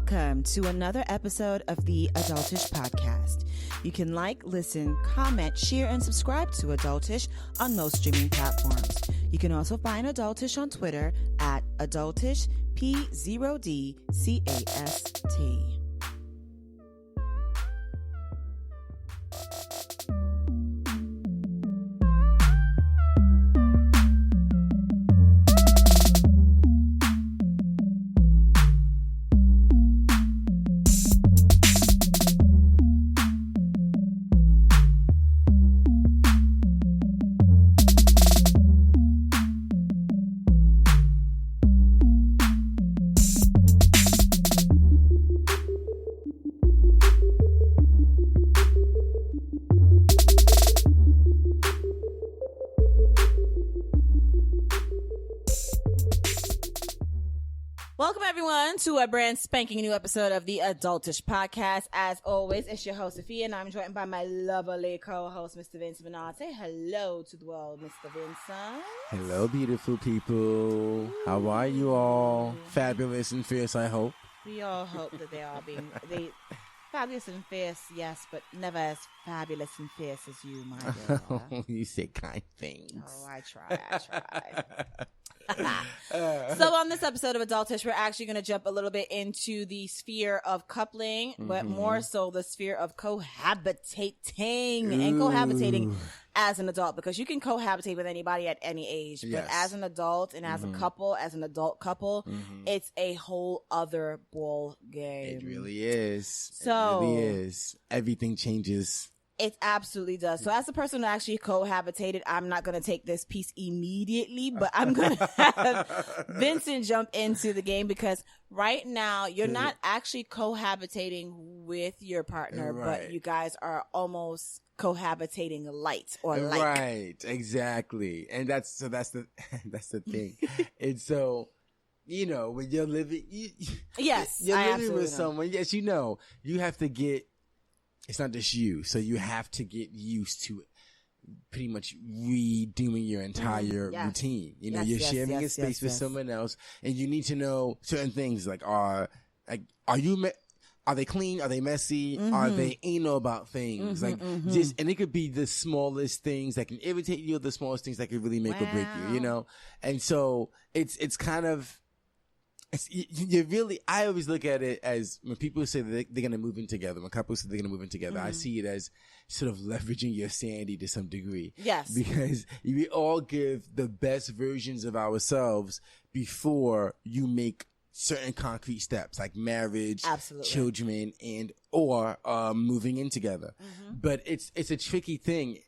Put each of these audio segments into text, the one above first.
Welcome to another episode of the Adultish podcast. You can like, listen, comment, share, and subscribe to Adultish on most streaming platforms. You can also find Adultish on Twitter at adultish P0DCAST. Welcome, everyone, to a brand spanking new episode of the Adultish podcast. As always, it's your host, Afiya, and I'm joined by my lovely co-host, Mr. Vincent Bernard. Say hello to the world, Mr. Vincent. Hello, beautiful people. How are you all? Fabulous and fierce, I hope. We all hope that they are being fabulous and fierce, yes, but never as fabulous and fierce as you, my dear. You say kind things. Oh, I try. So on this episode of Adultish, we're actually going to jump a little bit into the sphere of coupling, but more so the sphere of cohabitating and cohabitating as an adult, because you can cohabitate with anybody at any age, but as an adult and as a couple, as an adult couple, it's a whole other ball game. It really is. So, it really is. Everything changes. It absolutely does. So as the person who actually cohabitated, I'm not going to take this piece immediately, but I'm going to have Vincent jump into the game, because right now you're not actually cohabitating with your partner, but you guys are almost cohabitating light or like. Right, exactly. And that's the thing. And so, you know, when you're living, you're living with someone, yes, you know, you have to get, it's not just you. So you have to get used to pretty much redoing your entire routine. You know, you're sharing a space with someone else, and you need to know certain things like are they clean? Are they messy? Are they anal about things? And it could be the smallest things that can irritate you, or the smallest things that could really make or break you, you know? And so it's kind of, I always look at it as when people say that they're going to move in together, when couples say they're going to move in together, I see it as sort of leveraging your sanity to some degree. Yes. Because we all give the best versions of ourselves before you make certain concrete steps like marriage, children, and or moving in together. But it's a tricky thing.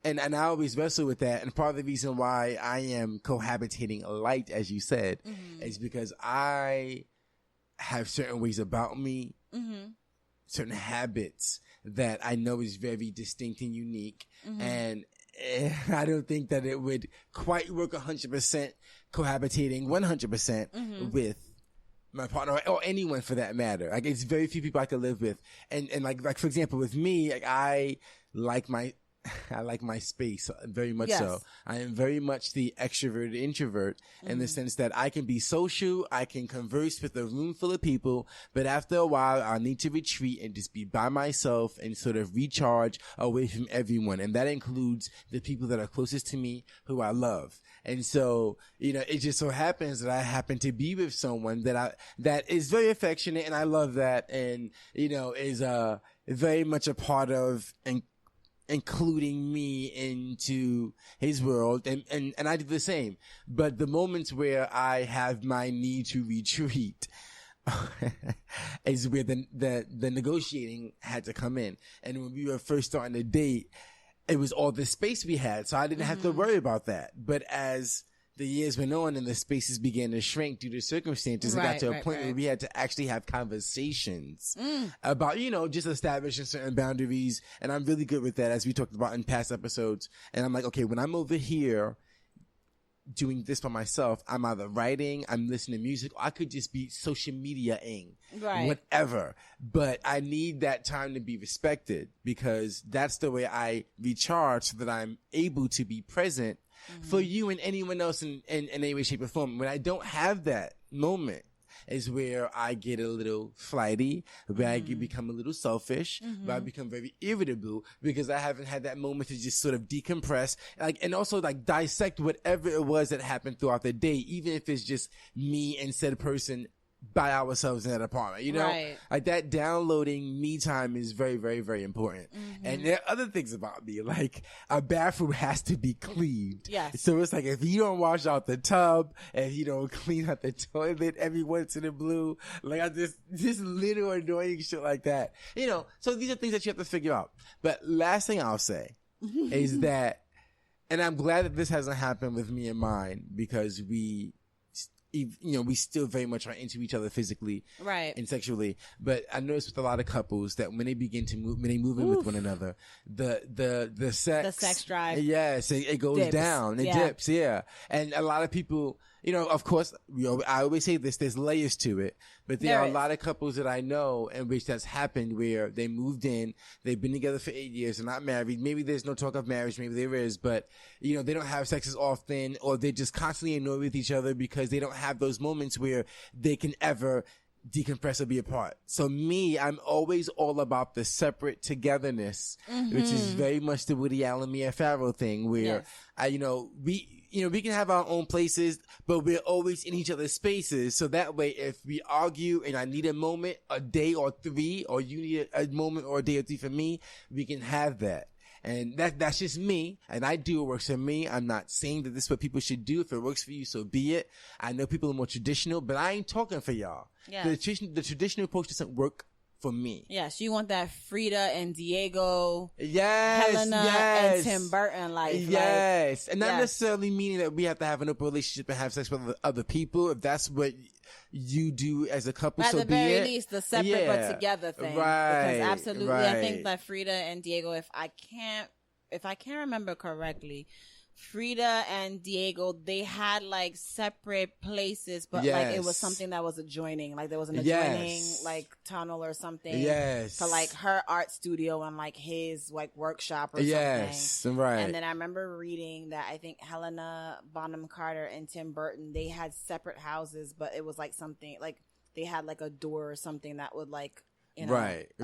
And I always wrestle with that. And part of the reason why I am cohabitating light, as you said, is because I have certain ways about me, certain habits that I know is very distinct and unique. And I don't think that it would quite work 100% cohabitating 100% with my partner or anyone for that matter. Like, it's very few people I could live with. And like for example, with me, like I like my space very much so. I am very much the extroverted introvert in the sense that I can be social, I can converse with a room full of people, but after a while I'll need to retreat and just be by myself and sort of recharge away from everyone. And that includes the people that are closest to me who I love. And so, you know, it just so happens that I happen to be with someone that is very affectionate, and I love that, and, you know, is very much a part of including me into his world, and I do the same. But the moments where I have my need to retreat is where the negotiating had to come in. And when we were first starting to date, it was all the space we had, so I didn't have to worry about that. But as the years went on and the spaces began to shrink due to circumstances, it got to a point where we had to actually have conversations about, you know, just establishing certain boundaries. And I'm really good with that, as we talked about in past episodes. And I'm like, okay, when I'm over here doing this by myself, I'm either writing, I'm listening to music, or I could just be social media-ing, whatever. But I need that time to be respected, because that's the way I recharge, so that I'm able to be present for you and anyone else in any way, shape, or form. When I don't have that moment, is where I get a little flighty, where I become a little selfish, where I become very irritable because I haven't had that moment to just sort of decompress, and also dissect whatever it was that happened throughout the day, even if it's just me and said person by ourselves in that apartment, Right. Like that downloading me time is very, very, very important. And there are other things about me, like a bathroom has to be cleaned. Yes. So it's like, if you don't wash out the tub, and you don't clean out the toilet every once in a blue, like I just little annoying shit like that, so these are things that you have to figure out. But last thing I'll say is that, and I'm glad that this hasn't happened with me and mine, because we still very much are into each other physically, right, and sexually. But I noticed with a lot of couples that when they begin to move, when they move in with one another, the sex drive, yes, it goes dips. down, it dips, yeah. And a lot of people, of course, I always say this: there's layers to it. But there are a lot of couples that I know in which that's happened, where they moved in, they've been together for 8 years, they're not married. Maybe there's no talk of marriage, maybe there is, but they don't have sex as often, or they're just constantly annoyed with each other because they don't have those moments where they can ever decompress or be apart. So I'm always all about the separate togetherness, which is very much the Woody Allen, Mia Farrow thing, where we can have our own places, but we're always in each other's spaces. So that way, if we argue and I need a moment, a day or three, or you need a moment or a day or three for me, we can have that. And that's just me, and I do what works for me. I'm not saying that this is what people should do. If it works for you, so be it. I know people are more traditional, but I ain't talking for y'all. Yeah. The traditional approach doesn't work for me. Yes, you want that Frida and Diego, yes, Helena and Tim Burton life. Yes, and not necessarily meaning that we have to have an open relationship and have sex with other people. If that's what you do as a couple, at so the be very it. least, the separate but together thing. Right. Because absolutely, right. I think that Frida and Diego, if I can't remember correctly, Frida and Diego, they had separate places, but it was something that was adjoining. Like there was an adjoining tunnel or something. Yes. For her art studio and his workshop or something. Yes. Right. And then I remember reading that I think Helena Bonham Carter and Tim Burton, they had separate houses, but it was something they had a door or something that would right.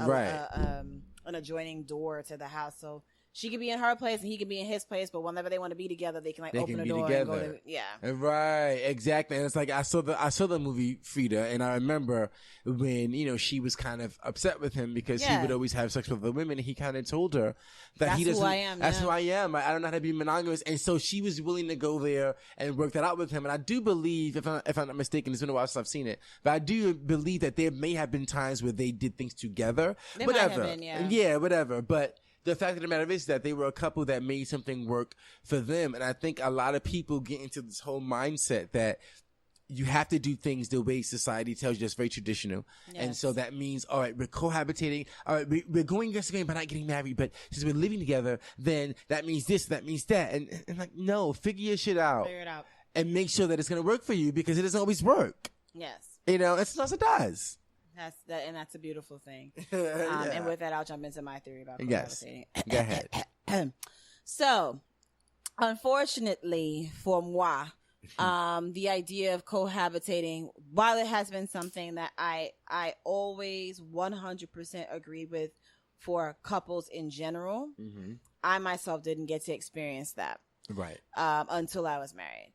an adjoining door to the house. So she could be in her place and he could be in his place, but whenever they want to be together, they can open the door and go to, Right, exactly. And it's I saw the movie Frida, and I remember when, she was kind of upset with him because he would always have sex with other women, and he kind of told her that he doesn't. That's who I am. I don't know how to be monogamous. And so she was willing to go there and work that out with him. And I do believe, if I'm not mistaken, it's been a while since I've seen it, but I do believe that there may have been times where they did things together. They whatever. might have been, whatever. But the fact of the matter is that they were a couple that made something work for them. And I think a lot of people get into this whole mindset that you have to do things the way society tells you. That's very traditional. Yes. And so that means, all right, we're cohabitating. All right, we're going against the grain by not getting married. But since we're living together, then that means this, that means that. And no, figure your shit out. Figure it out. And make sure that it's going to work for you, because it doesn't always work. Yes. And sometimes it does. That's a beautiful thing. And with that, I'll jump into my theory about cohabitating. Go ahead. So, unfortunately for moi, the idea of cohabitating, while it has been something that I always 100% agreed with for couples in general, I myself didn't get to experience that. Right. Until I was married.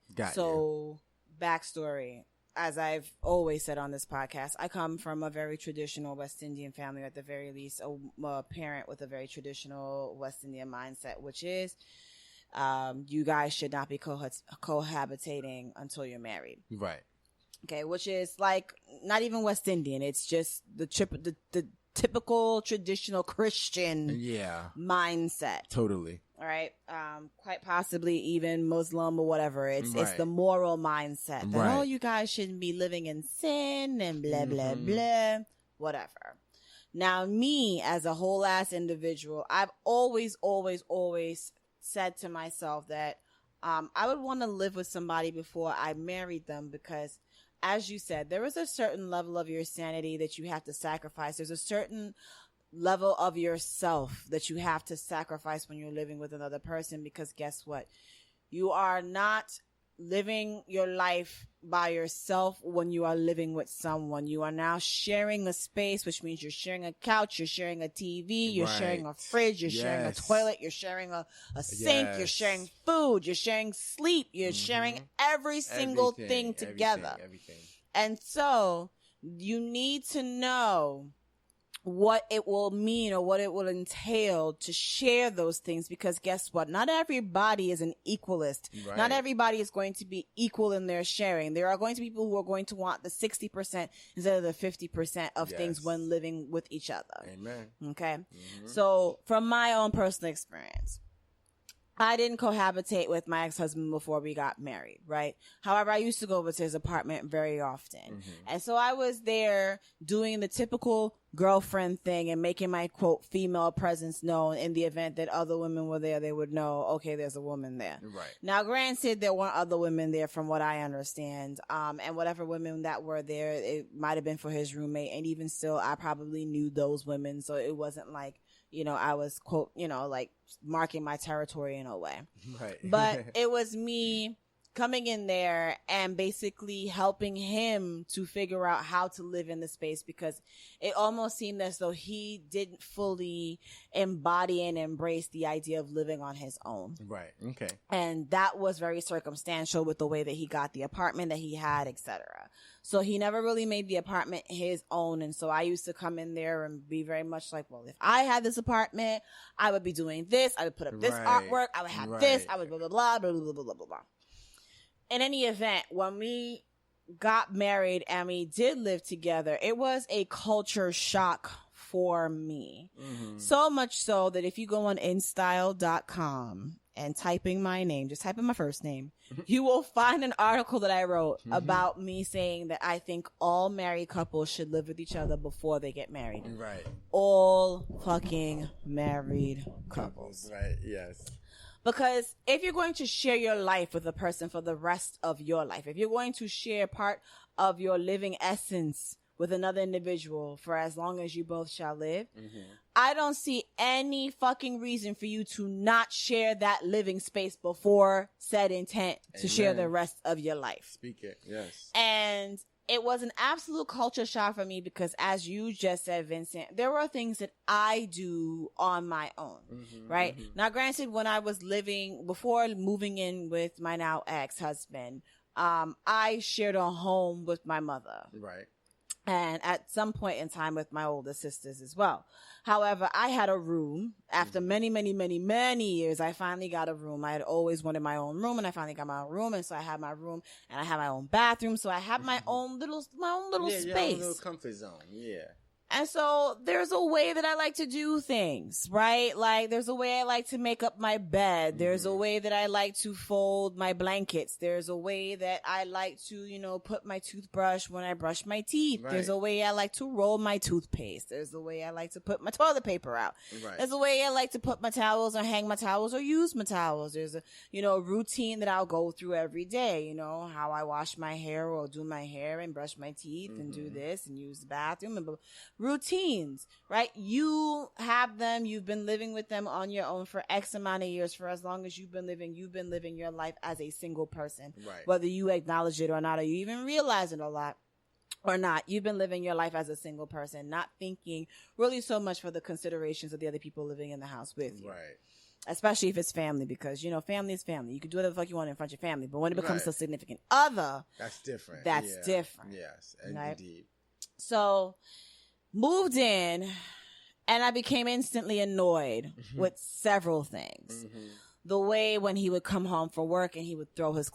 Backstory. As I've always said on this podcast, I come from a very traditional West Indian family, or at the very least, a parent with a very traditional West Indian mindset, which is you guys should not be cohabitating until you're married. Right. Okay, which is not even West Indian. It's just the typical traditional Christian mindset. Totally. All right. Quite possibly even Muslim or whatever. It's the moral mindset that, you guys shouldn't be living in sin and blah, blah, blah, whatever. Now, me as a whole ass individual, I've always said to myself that I would want to live with somebody before I married them, because as you said, there is a certain level of your sanity that you have to sacrifice. There's a certain level of yourself that you have to sacrifice when you're living with another person, because guess what? You are not living your life by yourself when you are living with someone. You are now sharing a space, which means you're sharing a couch, you're sharing a TV, you're sharing a fridge, you're sharing a toilet, you're sharing a sink, you're sharing food, you're sharing sleep, you're sharing every single thing together. Everything. And so you need to know what it will mean or what it will entail to share those things, because guess what? Not everybody is an equalist. Right. Not everybody is going to be equal in their sharing. There are going to be people who are going to want the 60% instead of the 50% of things when living with each other. Amen. Okay. Mm-hmm. So from my own personal experience, I didn't cohabitate with my ex-husband before we got married, right? However, I used to go over to his apartment very often. Mm-hmm. And so I was there doing the typical girlfriend thing and making my, quote, female presence known. In the event that other women were there, they would know, okay, there's a woman there. Right. Now, granted, there weren't other women there from what I understand. And whatever women that were there, it might have been for his roommate. And even still, I probably knew those women. So it wasn't like, you know, I was, quote, you know, like marking my territory in a way. Right. But it was me coming in there and basically helping him to figure out how to live in the space, because it almost seemed as though he didn't fully embody and embrace the idea of living on his own. Right. Okay. And that was very circumstantial with the way that he got the apartment that he had, etc. So he never really made the apartment his own. And so I used to come in there and be very much like, well, if I had this apartment, I would be doing this. I would put up this artwork. I would have this. I would blah, blah, blah, blah, blah, blah, blah, blah, blah. In any event, when we got married and we did live together, it was a culture shock for me. Mm-hmm. So much so that if you go on InStyle.com and typing my name, just type in my first name, you will find an article that I wrote about me saying that I think all married couples should live with each other before they get married. Right. All fucking married couples. Right, yes. Because if you're going to share your life with a person for the rest of your life, if you're going to share part of your living essence with another individual for as long as you both shall live, I don't see any fucking reason for you to not share that living space before said intent to share the rest of your life. Speak it, yes. And it was an absolute culture shock for me because, as you just said, Vincent, there were things that I do on my own, right? Now, granted, when I was living, before moving in with my now ex-husband, I shared a home with my mother. Right. And at some point in time with my older sisters as well. However, I had a room. After many, many, many, many years, I finally got a room. I had always wanted my own room, and I finally got my own room. And so I had my room, and I had my own bathroom. So I had my own little space. Your own little comfort zone. Yeah. And so there's a way that I like to do things, right? Like there's a way I like to make up my bed. There's a way that I like to fold my blankets. There's a way that I like to, you know, put my toothbrush when I brush my teeth. Right. There's a way I like to roll my toothpaste. There's a way I like to put my toilet paper out. Right. There's a way I like to put my towels or hang my towels or use my towels. There's a, you know, routine that I'll go through every day, you know, how I wash my hair or do my hair and brush my teeth and do this and use the bathroom and routines, right? You have them. You've been living with them on your own for X amount of years. For as long as you've been living your life as a single person. Right. Whether you acknowledge it or not, or you even realize it a lot or not, you've been living your life as a single person, not thinking really so much for the considerations of the other people living in the house with you. Right. Especially if it's family, because, you know, family is family. You can do whatever the fuck you want in front of your family, but when it becomes a significant other, that's different. That's different. Yes, right? Indeed. So, moved in, and I became instantly annoyed with several things. The way when he would come home from work and he would throw his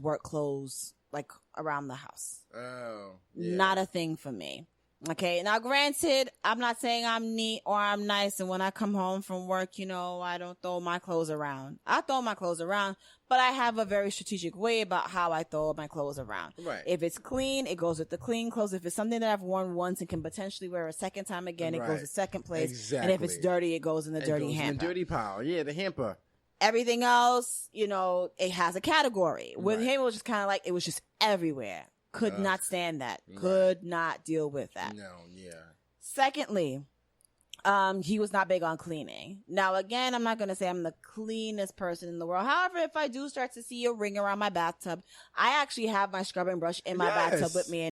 work clothes, like around the house. Oh, yeah. Not a thing for me. Okay. Now, granted, I'm not saying I'm neat or I'm nice. And when I come home from work, you know, I don't throw my clothes around. I throw my clothes around, but I have a very strategic way about how I throw my clothes around. Right. If it's clean, it goes with the clean clothes. If it's something that I've worn once and can potentially wear a second time again, it goes to second place. Exactly. And if it's dirty, it goes in the dirty hamper. In the dirty pile. Yeah, the hamper. Everything else, you know, it has a category. With him, it was just kind of like, it was just everywhere. Could not stand that. Could not deal with that. No, yeah. Secondly, he was not big on cleaning. Now, again, I'm not going to say I'm the cleanest person in the world. However, if I do start to see a ring around my bathtub, I actually have my scrubbing brush in my bathtub with me